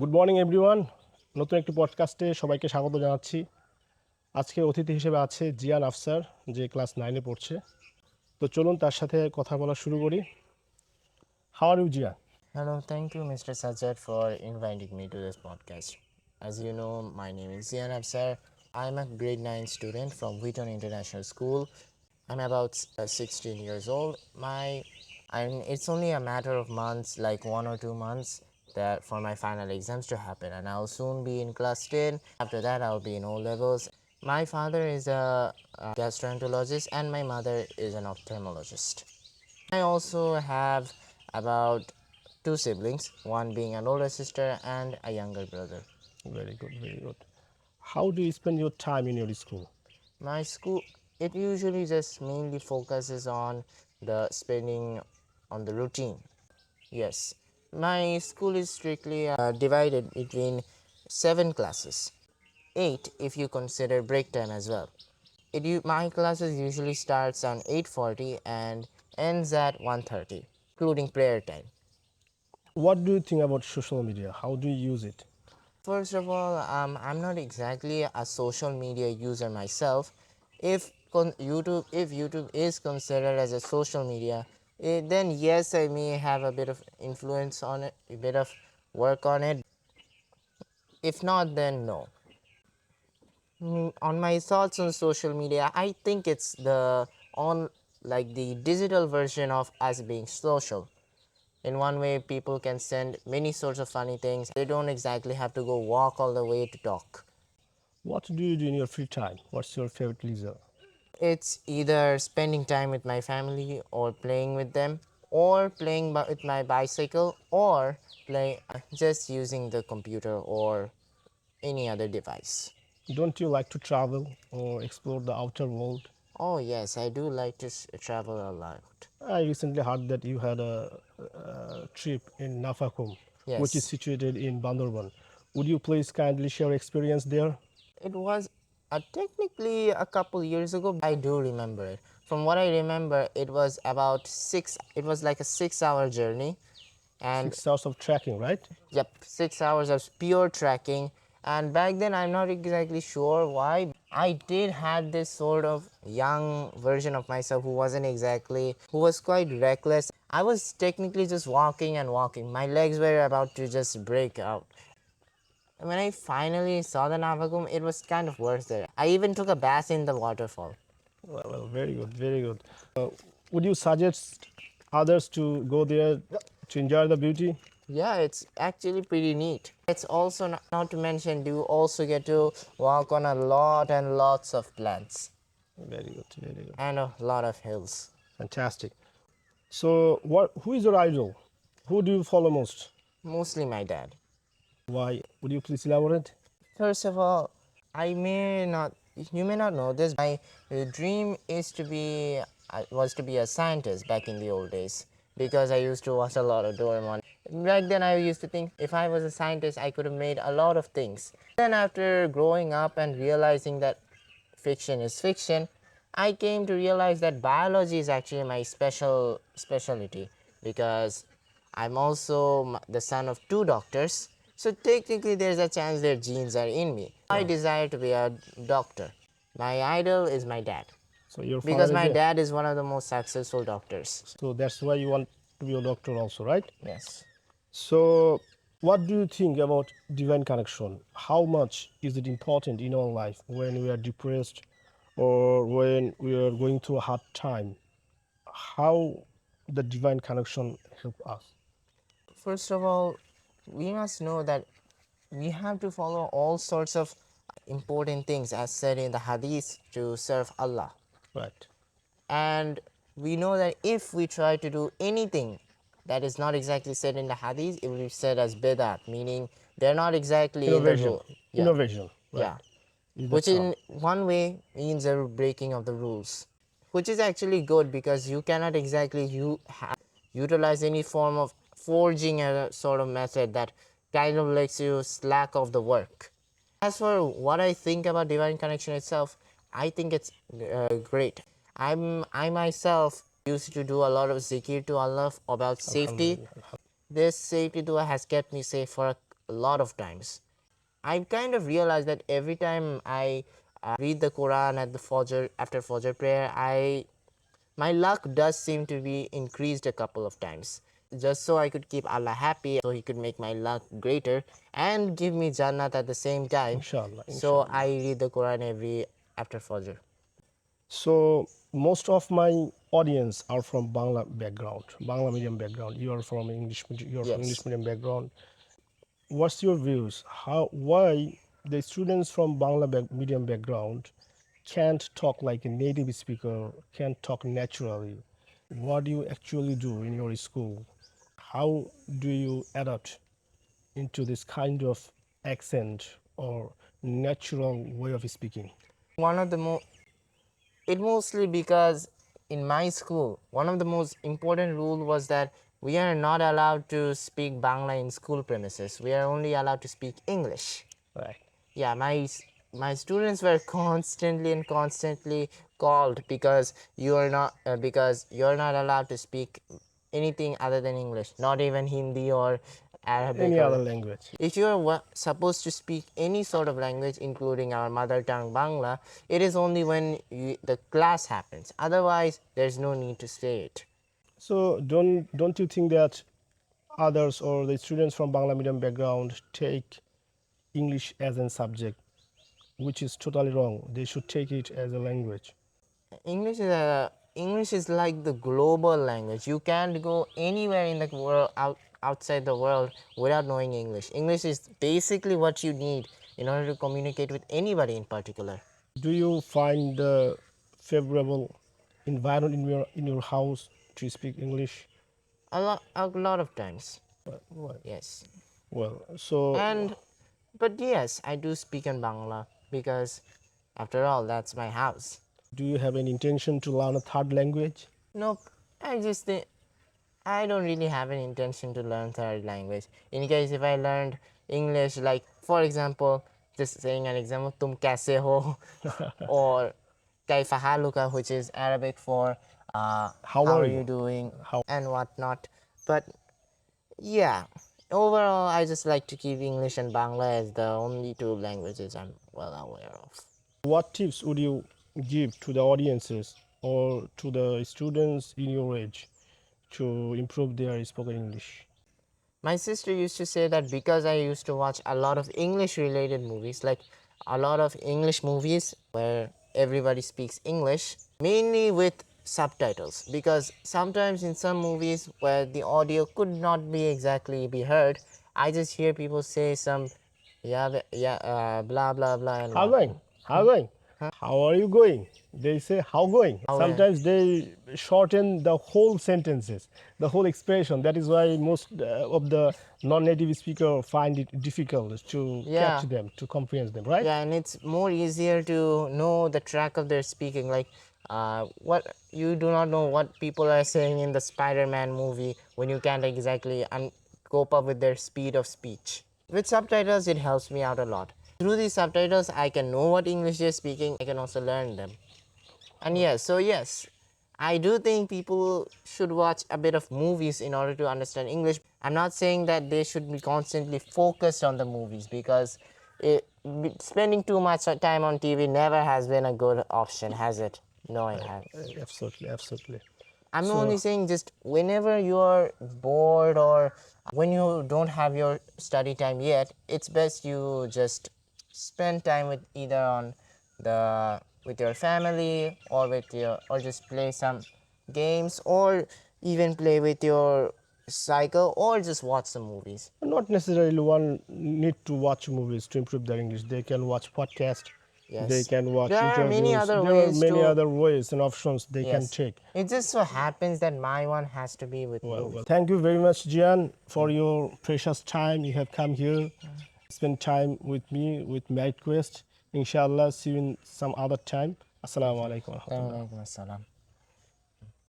Good morning everyone. নতুন একটি পডকাস্টে সবাইকে স্বাগত জানাচ্ছি। আজকে অতিথি হিসেবে আছে জিয়ান আফসার, যে ক্লাস 9-এ পড়ছে। তো চলুন তার সাথে কথা বলা শুরু করি। হাউ আর ইউ জিয়ান? Hello, thank you, Mr. Sajjad, for inviting me to this podcast. As you know, my name is Zian Absar. I'm a grade 9 student from Wheaton International School. I'm about 16 years old. It's only a matter of months, like 1 or 2 months, that for my final exams to happen, and I'll soon be in class 10. After that, I'll be in O levels. My father is a gastroenterologist, and my mother is an ophthalmologist. I also have about two siblings, one being an older sister and a younger brother. Very good, very good. How do you spend your time in your school? My school, it usually just mainly focuses on the spending on the routine. Yes, my school is strictly divided between 7 classes, 8 if you consider break time as well. My classes usually starts on 8:40 and ends at 1:30, including prayer time. What do you think about social media? How do you use it? First of all, I'm not exactly a social media user myself. If YouTube is considered as a social media, then yes, I may have a bit of influence on it, a bit of work on it. If not, then no. On my thoughts on social media, I think it's the digital version of us being social. In one way, people can send many sorts of funny things. They don't exactly have to go walk all the way to talk. What do you do in your free time? What's your favorite leisure? It's either spending time with my family or playing with them, or playing with my bicycle, or just using the computer or any other device. Don't you like to travel or explore the outer world? Oh yes, I do like to travel a lot. I recently heard that you had a trip in Nafakum, which is Yes, situated in Bandarban. Would you please kindly share your experience there? it was technically a couple years ago. I do remember it. From what I remember, it was about six. It was like a 6-hour journey, and 6 hours of trekking, right? yep, 6 hours of pure trekking. And back then, I'm not exactly sure why. I did had this sort of young version of myself who was quite reckless. I was technically just walking and walking. My legs were about to just break out. And when I finally saw the Navagum, it was kind of worth it. I even took a bath in the waterfall. Well, very good, very good. Would you suggest others to go there to enjoy the beauty? Yeah, it's actually pretty neat. It's also not to mention, you also get to walk on a lot and lots of plants Very good, very good. and a lot of hills. Fantastic. So, who is your idol? Who do you follow most? Mostly my dad. Why? Would you please elaborate? First of all, you may not know this. My dream was to be a scientist back in the old days because I used to watch a lot of Doraemon. Back then, I used to think if I was a scientist, I could have made a lot of things. Then, after growing up and realizing that fiction is fiction, I came to realize that biology is actually my specialty because I'm also the son of two doctors. So technically, there's a chance their genes are in me. I desire to be a doctor. My idol is my dad So, your because father is my a. dad is one of the most successful doctors. So, that's why you want to be a doctor, also, right? Yes. So, what do you think about divine connection? How much is it important in our life when we are depressed or when we are going through a hard time? How the divine connection help us? First of all, we must know that we have to follow all sorts of important things as said in the hadith to serve Allah. Right. And we know that if we try to do anything that is not exactly said in the hadith, it will be said as bidat, meaning they're not exactly in the Innovation. rule. Yeah, Innovation. Right. yeah. Is the Which term. in one way means a breaking of the rules, which is actually good because you cannot exactly utilize any form of forging a sort of method that kind of lets you slack off the work. As for what I think about divine connection itself, I think it's great. I myself used to do a lot of zikir to Allah about safety. Alhamdulillah. This safety dua has kept me safe for a lot of times. I kind of realized that every time I read the Quran at the Fajr, after Fajr prayer, my luck does seem to be increased a couple of times. Just so I could keep Allah happy, so He could make my luck greater and give me Jannat at the same time. Inshallah, So inshallah. I read the Quran every after Fajr. So most of my audience are from Bangla background, Bangla medium background. You are from English Yes. medium background. What's your views? Why the students from medium background can't talk like a native speaker, can't talk naturally? What do you actually do in your school? How do you adapt into this kind of accent or natural way of speaking? One of the it mostly because in my school, one of the most important rule was that we are not allowed to speak Bangla in school premises. We are only allowed to speak English. Right. Yeah, my students were constantly called because you're not allowed to speak anything other than English, not even Hindi or Arabic Any other or language? if you are supposed to speak any sort of language, including our mother tongue Bangla, it is only when the class happens. Otherwise, there's no need to say it. So don't you think that others or the students from Bangla medium background take English as a subject, which is totally wrong? They should take it as a language. English is like the global language. You can't go anywhere in the world outside the world without knowing English. English is basically what you need in order to communicate with anybody in particular. Do you find the favorable environment in your house to speak English? A lot of times. Well, Yes. so And but yes, I do speak in Bangla because after all, that's my house. do you have an intention to learn a third language? Nope. I just think I don't really have an intention to learn third language. In case if I learned English, like for example, just saying an example, tum kaise ho, or kaifa haluka, which is Arabic for How how are are you? you doing How and whatnot. But yeah, overall, I just like to keep English and Bangla as the only two languages I'm well aware of. what tips would you give to the audiences or to the students in your age to improve their spoken English? My sister used to say that because I used to watch a lot of English related movies, like a lot of English movies where everybody speaks English, mainly with subtitles. Because sometimes in some movies where the audio could not be exactly be heard, I just hear people say some blah blah blah and How what. going? How going? How are you going? They say how going. How Sometimes they shorten the whole sentences, the whole expression. That is why most of the non-native speaker find it difficult to catch yeah. them, to comprehend them, right? Yeah, and it's more easier to know the track of their speaking. Like, what you do not know what people are saying in the Spider-Man movie when you can't exactly cope up with their speed of speech. With subtitles, it helps me out a lot. Through these subtitles, I can know what English they're speaking. I can also learn them. And yes, I do think people should watch a bit of movies in order to understand English. I'm not saying that they should be constantly focused on the movies because spending too much time on TV never has been a good option, has it? No, it has. Absolutely, absolutely. I'm So only saying just whenever you're bored or when you don't have your study time yet, it's best you just spend time with either on the with your family or with your or just play some games or even play with your cycle or just watch some movies. not necessarily one need to watch movies to improve their English. They can watch podcast, they Yes. can watch There are many interviews. other There are ways many to other ways and options they can yes. take. It just so happens that my one has to be with movies. Thank you very much, Jian, for your precious time. You have come here, spend time with me with MeritQuest. Inshallah, see you in some other time. Assalamu alaikum. Assalamualaikum.